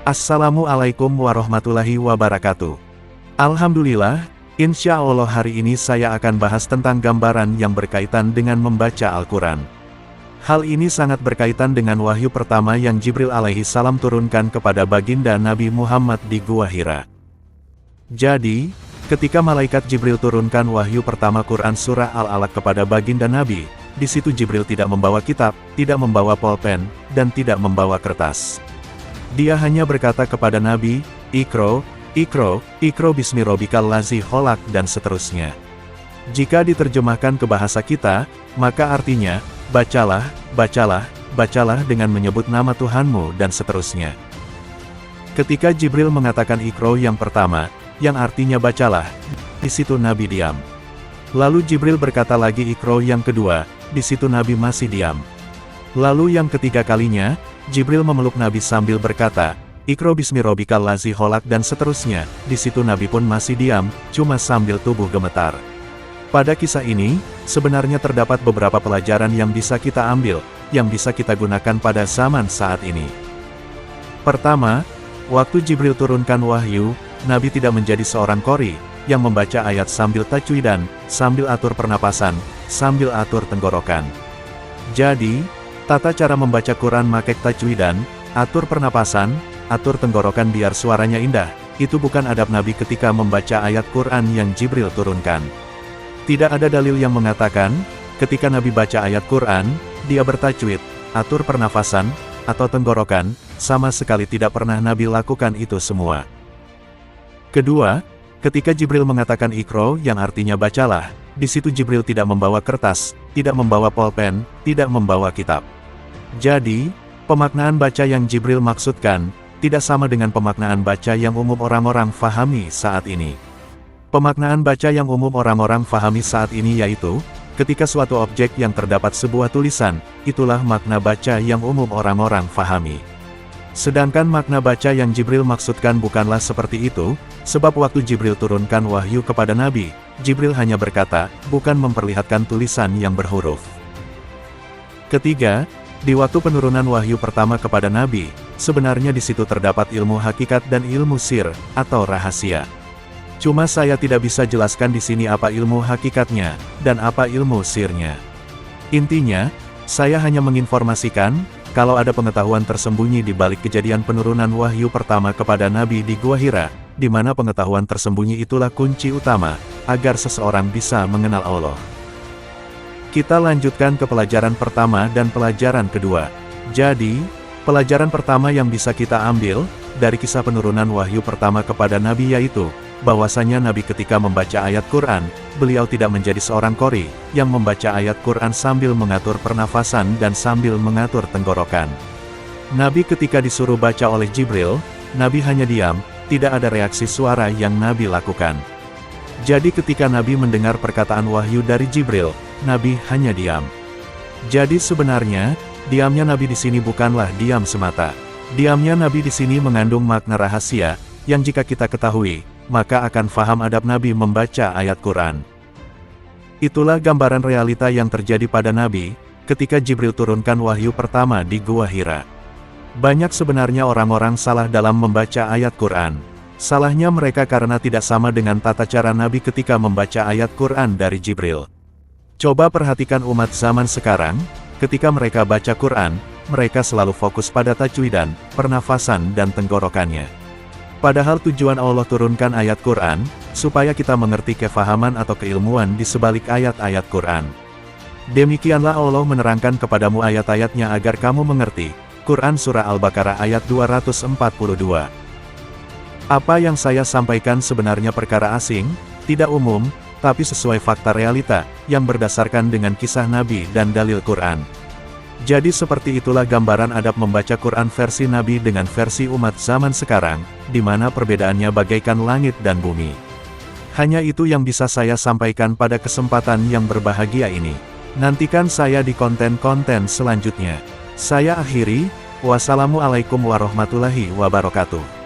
Assalamualaikum warahmatullahi wabarakatuh. Alhamdulillah, insya Allah hari ini saya akan bahas tentang gambaran yang berkaitan dengan membaca Al-Quran. Hal ini sangat berkaitan dengan wahyu pertama yang Jibril alaihi salam turunkan kepada baginda Nabi Muhammad di Gua Hira. Jadi, ketika malaikat Jibril turunkan wahyu pertama Quran Surah Al-Alaq kepada baginda Nabi, di situ Jibril tidak membawa kitab, tidak membawa pulpen, dan tidak membawa kertas. Dia hanya berkata kepada Nabi, Iqra, Iqra, Iqra bismi rabbikal ladzi khalaq dan seterusnya. Jika diterjemahkan ke bahasa kita, maka artinya, bacalah, bacalah, bacalah dengan menyebut nama Tuhanmu dan seterusnya. Ketika Jibril mengatakan Iqra yang pertama, yang artinya bacalah, di situ Nabi diam. Lalu Jibril berkata lagi Iqra yang kedua, di situ Nabi masih diam. Lalu yang ketiga kalinya, Jibril memeluk Nabi sambil berkata, Iqra bismi rabbikal ladzi khalaq dan seterusnya, di situ Nabi pun masih diam, cuma sambil tubuh gemetar. Pada kisah ini, sebenarnya terdapat beberapa pelajaran yang bisa kita ambil, yang bisa kita gunakan pada zaman saat ini. Pertama, waktu Jibril turunkan wahyu, Nabi tidak menjadi seorang qori, yang membaca ayat sambil tajwidan, sambil atur pernapasan, sambil atur tenggorokan. Jadi, tata cara membaca Quran make tajwidan, atur pernapasan, atur tenggorokan biar suaranya indah, itu bukan adab Nabi ketika membaca ayat Quran yang Jibril turunkan. Tidak ada dalil yang mengatakan, ketika Nabi baca ayat Quran, dia bertajwid, atur pernafasan, atau tenggorokan, sama sekali tidak pernah Nabi lakukan itu semua. Kedua, ketika Jibril mengatakan Iqra yang artinya bacalah, di situ Jibril tidak membawa kertas, tidak membawa pulpen, tidak membawa kitab. Jadi, pemaknaan baca yang Jibril maksudkan, tidak sama dengan pemaknaan baca yang umum orang-orang fahami saat ini. Pemaknaan baca yang umum orang-orang fahami saat ini yaitu, ketika suatu objek yang terdapat sebuah tulisan, itulah makna baca yang umum orang-orang fahami. Sedangkan makna baca yang Jibril maksudkan bukanlah seperti itu, sebab waktu Jibril turunkan wahyu kepada Nabi, Jibril hanya berkata, bukan memperlihatkan tulisan yang berhuruf. Ketiga, di waktu penurunan wahyu pertama kepada Nabi, sebenarnya di situ terdapat ilmu hakikat dan ilmu sir, atau rahasia. Cuma saya tidak bisa jelaskan di sini apa ilmu hakikatnya, dan apa ilmu sirnya. Intinya, saya hanya menginformasikan, kalau ada pengetahuan tersembunyi di balik kejadian penurunan wahyu pertama kepada Nabi di Gua Hira, di mana pengetahuan tersembunyi itulah kunci utama, agar seseorang bisa mengenal Allah. Kita lanjutkan ke pelajaran pertama dan pelajaran kedua. Jadi, pelajaran pertama yang bisa kita ambil, dari kisah penurunan wahyu pertama kepada Nabi yaitu, bahwasanya Nabi ketika membaca ayat Quran, beliau tidak menjadi seorang qori, yang membaca ayat Quran sambil mengatur pernafasan dan sambil mengatur tenggorokan. Nabi ketika disuruh baca oleh Jibril, Nabi hanya diam, tidak ada reaksi suara yang Nabi lakukan. Jadi ketika Nabi mendengar perkataan wahyu dari Jibril, Nabi hanya diam. Jadi sebenarnya, diamnya Nabi di sini bukanlah diam semata. Diamnya Nabi di sini mengandung makna rahasia, yang jika kita ketahui, maka akan faham adab Nabi membaca ayat Quran. Itulah gambaran realita yang terjadi pada Nabi, ketika Jibril turunkan wahyu pertama di Gua Hira. Banyak sebenarnya orang-orang salah dalam membaca ayat Quran. Salahnya mereka karena tidak sama dengan tata cara Nabi ketika membaca ayat Quran dari Jibril. Coba perhatikan umat zaman sekarang, ketika mereka baca Quran, mereka selalu fokus pada tajwidan, pernafasan dan tenggorokannya. Padahal tujuan Allah turunkan ayat Quran, supaya kita mengerti kefahaman atau keilmuan di sebalik ayat-ayat Quran. Demikianlah Allah menerangkan kepadamu ayat-ayatnya agar kamu mengerti. Quran Surah Al-Baqarah ayat 242. Apa yang saya sampaikan sebenarnya perkara asing, tidak umum, tapi sesuai fakta realita, yang berdasarkan dengan kisah Nabi dan dalil Quran. Jadi seperti itulah gambaran adab membaca Quran versi Nabi dengan versi umat zaman sekarang, di mana perbedaannya bagaikan langit dan bumi. Hanya itu yang bisa saya sampaikan pada kesempatan yang berbahagia ini. Nantikan saya di konten-konten selanjutnya. Saya akhiri, wassalamualaikum warahmatullahi wabarakatuh.